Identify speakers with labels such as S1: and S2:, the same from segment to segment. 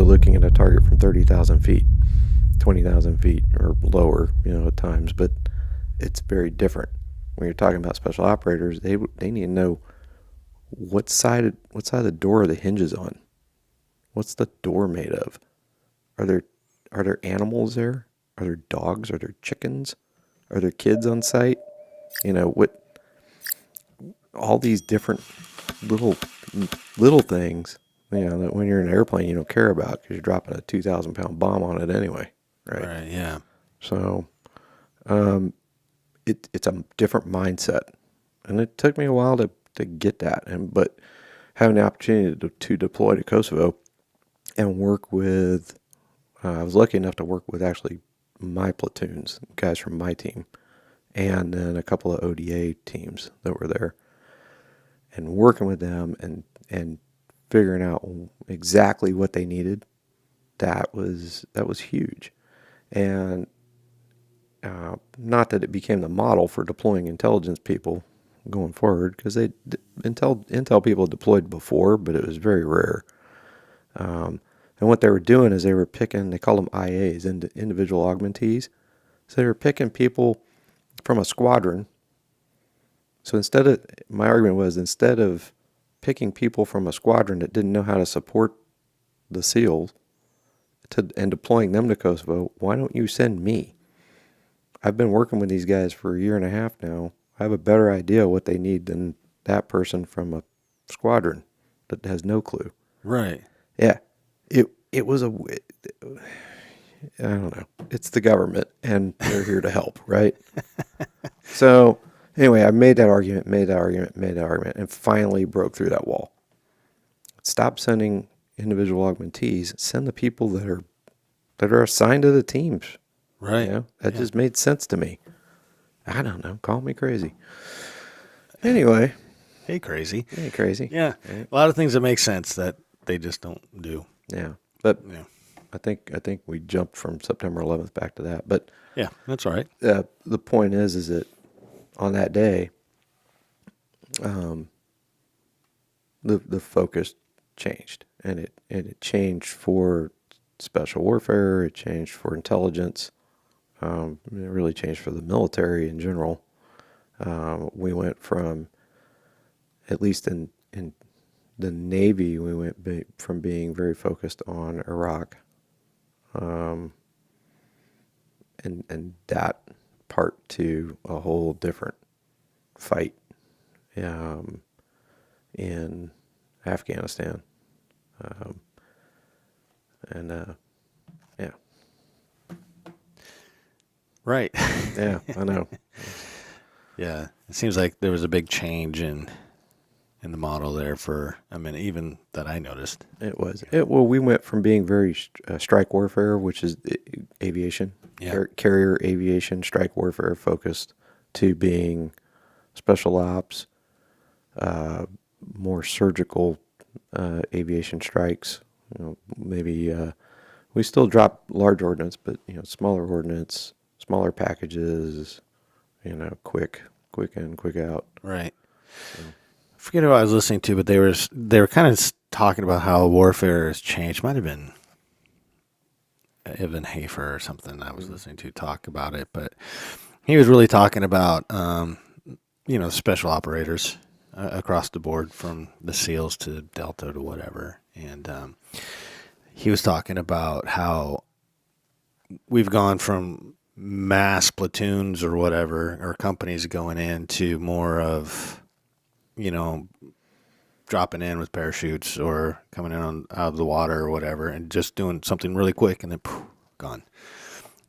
S1: usually looking at a target from 30,000 feet, 20,000 feet or lower, at times, but it's very different. When you're talking about special operators, they need to know what side of the door are the hinges on? What's the door made of? Are there animals there? Are there dogs? Are there chickens? Are there kids on site? What all these different little things, that when you're in an airplane you don't care about because you're dropping a 2,000-pound bomb on it anyway, right?
S2: Right, yeah.
S1: So, it's a different mindset, and it took me a while to get that, but having the opportunity to deploy to Kosovo and work with, I was lucky enough to work with actually my platoons, guys from my team, and then a couple of ODA teams that were there, and working with them and figuring out exactly what they needed. That was huge, and not that it became the model for deploying intelligence people going forward, because intel people deployed before, but it was very rare. And what they were doing is they were picking, they called them IAs, individual augmentees. So they were picking people from a squadron. So my argument was, instead of picking people from a squadron that didn't know how to support the SEALs and deploying them to Kosovo, why don't you send me? I've been working with these guys for a year and a half now. I have a better idea what they need than that person from a squadron that has no clue.
S2: Right.
S1: Yeah. It was I don't know. It's the government, and they're here to help, right? So anyway, I made that argument, and finally broke through that wall. Stop sending individual augmentees. Send the people that are assigned to the teams.
S2: Right.
S1: That just made sense to me. I don't know. Call me crazy. Anyway.
S2: Hey, crazy.
S1: Hey, crazy.
S2: Yeah. Right. A lot of things that make sense that they just don't do.
S1: Yeah. But I think we jumped from September 11th back to that. But
S2: yeah, that's all right.
S1: The point is that on that day, the focus changed, and it changed for special warfare. It changed for intelligence. It really changed for the military in general. We went from, at least in the Navy, we went from being very focused on Iraq, and that part to a whole different fight in Afghanistan, yeah.
S2: Right.
S1: Yeah, I know.
S2: Yeah, it seems like there was a big change in the model there even that I noticed.
S1: It was. Well, we went from being very strike warfare, which is aviation, carrier aviation, strike warfare focused, to being special ops, more surgical aviation strikes. Maybe we still drop large ordnance, but smaller ordnance, smaller packages. Quick in, quick out.
S2: Right. So. I forget who I was listening to, but they were kind of talking about how warfare has changed. Might have been Evan Hafer or something I was listening to talk about it, but he was really talking about special operators across the board, from the SEALs to Delta to whatever, and he was talking about how we've gone from mass platoons or whatever, or companies going in, to more of, dropping in with parachutes or coming in out of the water or whatever, and just doing something really quick and then gone,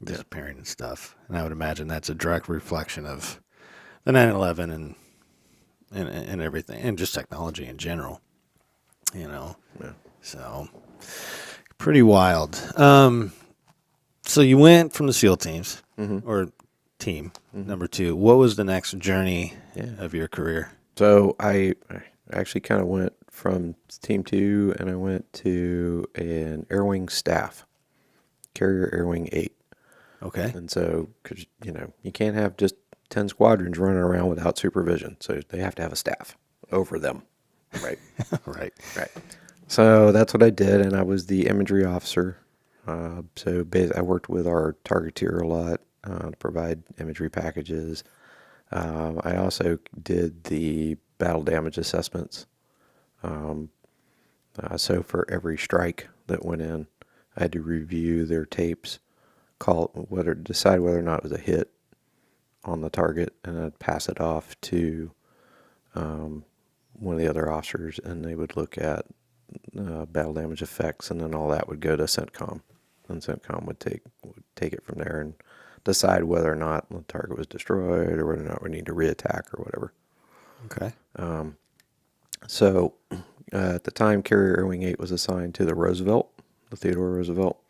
S2: disappearing and stuff. And I would imagine that's a direct reflection of the 9/11 and everything, and just technology in general. So pretty wild. So you went from the SEAL teams, or team number 2. What was the next journey of your career?
S1: So I actually kind of went from Team 2, and I went to an Air Wing staff, Carrier Air Wing 8.
S2: Okay.
S1: And so, because, you can't have just 10 squadrons running around without supervision. So they have to have a staff over them. Right.
S2: Right.
S1: So that's what I did, and I was the imagery officer. I worked with our targeteer a lot to provide imagery packages. I also did the battle damage assessments. Um, so for every strike that went in, I had to review their tapes, decide whether or not it was a hit on the target, and I'd pass it off to um, one of the other officers, and they would look at battle damage effects, and then all that would go to CENTCOM, and CENTCOM would take it from there and decide whether or not the target was destroyed or whether or not we need to reattack or whatever.
S2: Okay.
S1: So at the time, Carrier Air Wing 8 was assigned to the Roosevelt, the Theodore Roosevelt,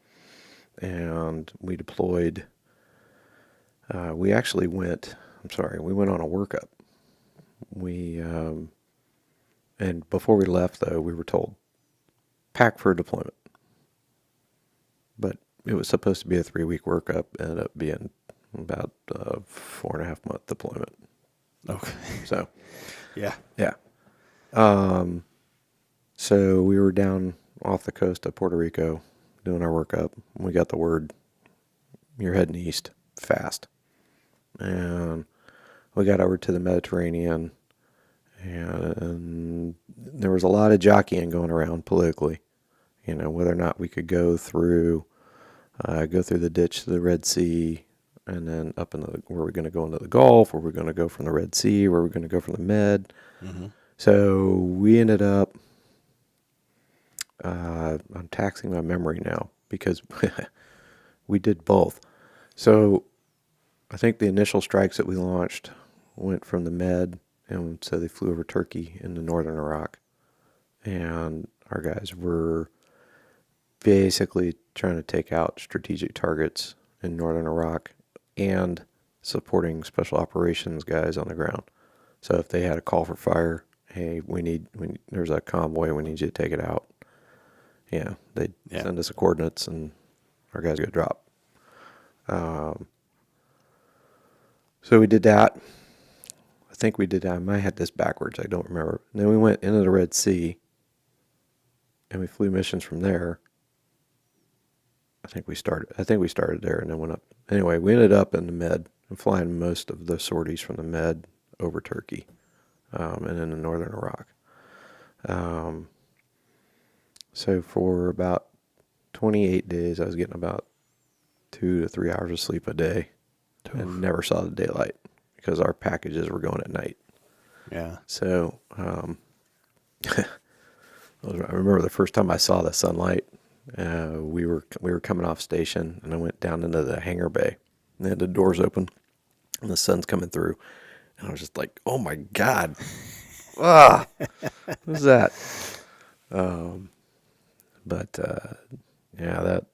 S1: and we deployed. We actually went. We went on a workup. And before we left, though, we were told pack for deployment. But it was supposed to be a 3-week workup. Ended up being about a 4.5-month deployment.
S2: Okay.
S1: So,
S2: Yeah.
S1: yeah. So we were down off the coast of Puerto Rico doing our workup. We got the word, you're heading east fast. And we got over to the Mediterranean, and there was a lot of jockeying going around politically. Whether or not we could go through the ditch to the Red Sea, and then were we going to go into the Gulf, were we going to go from the Red Sea, were we going to go from the Med.
S2: Mm-hmm.
S1: So we ended up, I'm taxing my memory now because we did both. So I think the initial strikes that we launched went from the Med, and so they flew over Turkey into northern Iraq. And our guys were basically trying to take out strategic targets in northern Iraq and supporting special operations guys on the ground. So if they had a call for fire, hey, there's a convoy, we need you to take it out. Yeah, they'd send us the coordinates, and our guys would drop. So we did that. I think we did that. I might have this backwards. I don't remember. And then we went into the Red Sea, and we flew missions from there. I think we started there and then went up. Anyway, we ended up in the Med and flying most of the sorties from the Med over Turkey, and into northern Iraq. So for about 28 days, I was getting about 2 to 3 hours of sleep a day. Oof. And never saw the daylight because our packages were going at night.
S2: Yeah.
S1: So I remember the first time I saw the sunlight. We were coming off station, and I went down into the hangar bay. And they had the doors open, and the sun's coming through, and I was just like, "Oh my God, what is that?" Yeah, that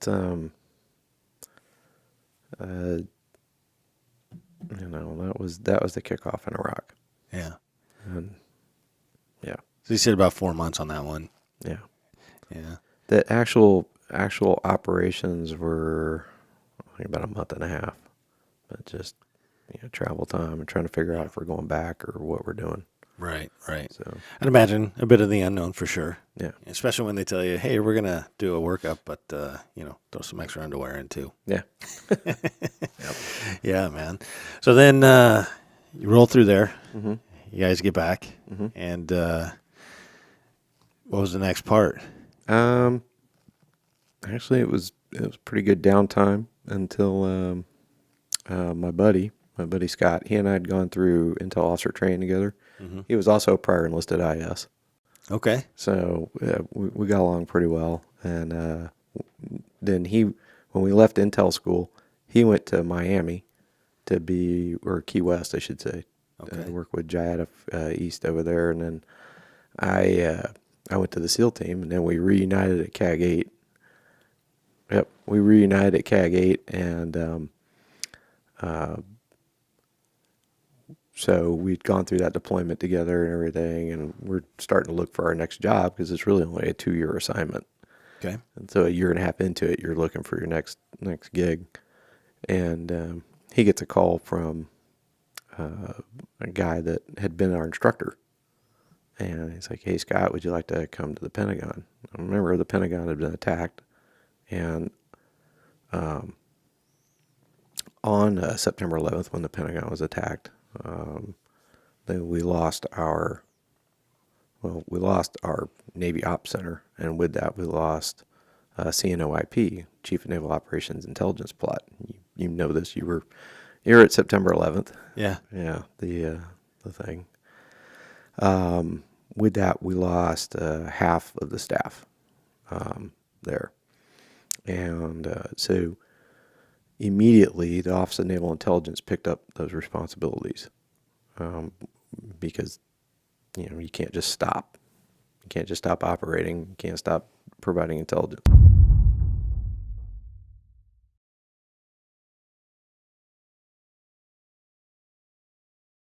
S1: was the kickoff in Iraq.
S2: Yeah.
S1: And yeah.
S2: So you said about 4 months on that one.
S1: Yeah.
S2: Yeah.
S1: The actual operations were, I think, about a month and a half, but just travel time and trying to figure out if we're going back or what we're doing.
S2: Right.
S1: So
S2: I'd imagine a bit of the unknown for sure.
S1: Yeah.
S2: Especially when they tell you, hey, we're going to do a workup, but, throw some extra underwear in too.
S1: Yeah.
S2: Yep. Yeah, man. So then you roll through there.
S1: Mm-hmm.
S2: You guys get back.
S1: Mm-hmm.
S2: And what was the next part?
S1: Actually, it was pretty good downtime until my buddy Scott, he and I had gone through intel officer training together. Mm-hmm. He was also a prior enlisted IS.
S2: Okay.
S1: So we got along pretty well. And then when we left intel school, he went to Miami or Key West, I should say.
S2: Okay.
S1: Work with JIADF East over there. And then I went to the SEAL team, and then we reunited at CAG 8. Yep, we reunited at CAG 8, and so we'd gone through that deployment together and everything, and we're starting to look for our next job because it's really only a 2-year assignment.
S2: Okay.
S1: And so a year and a half into it, you're looking for your next gig. And he gets a call from a guy that had been our instructor. And he's like, "Hey, Scott, would you like to come to the Pentagon?" I remember the Pentagon had been attacked, and on September 11th, when the Pentagon was attacked, then we lost our Navy Ops Center, and with that, we lost CNOIP, Chief of Naval Operations Intelligence Plot. You know this. You're at September 11th.
S2: Yeah.
S1: Yeah, the thing. With that, we lost half of the staff there, and so immediately the Office of Naval Intelligence picked up those responsibilities, because you can't just stop. You can't just stop operating. You can't stop providing intelligence.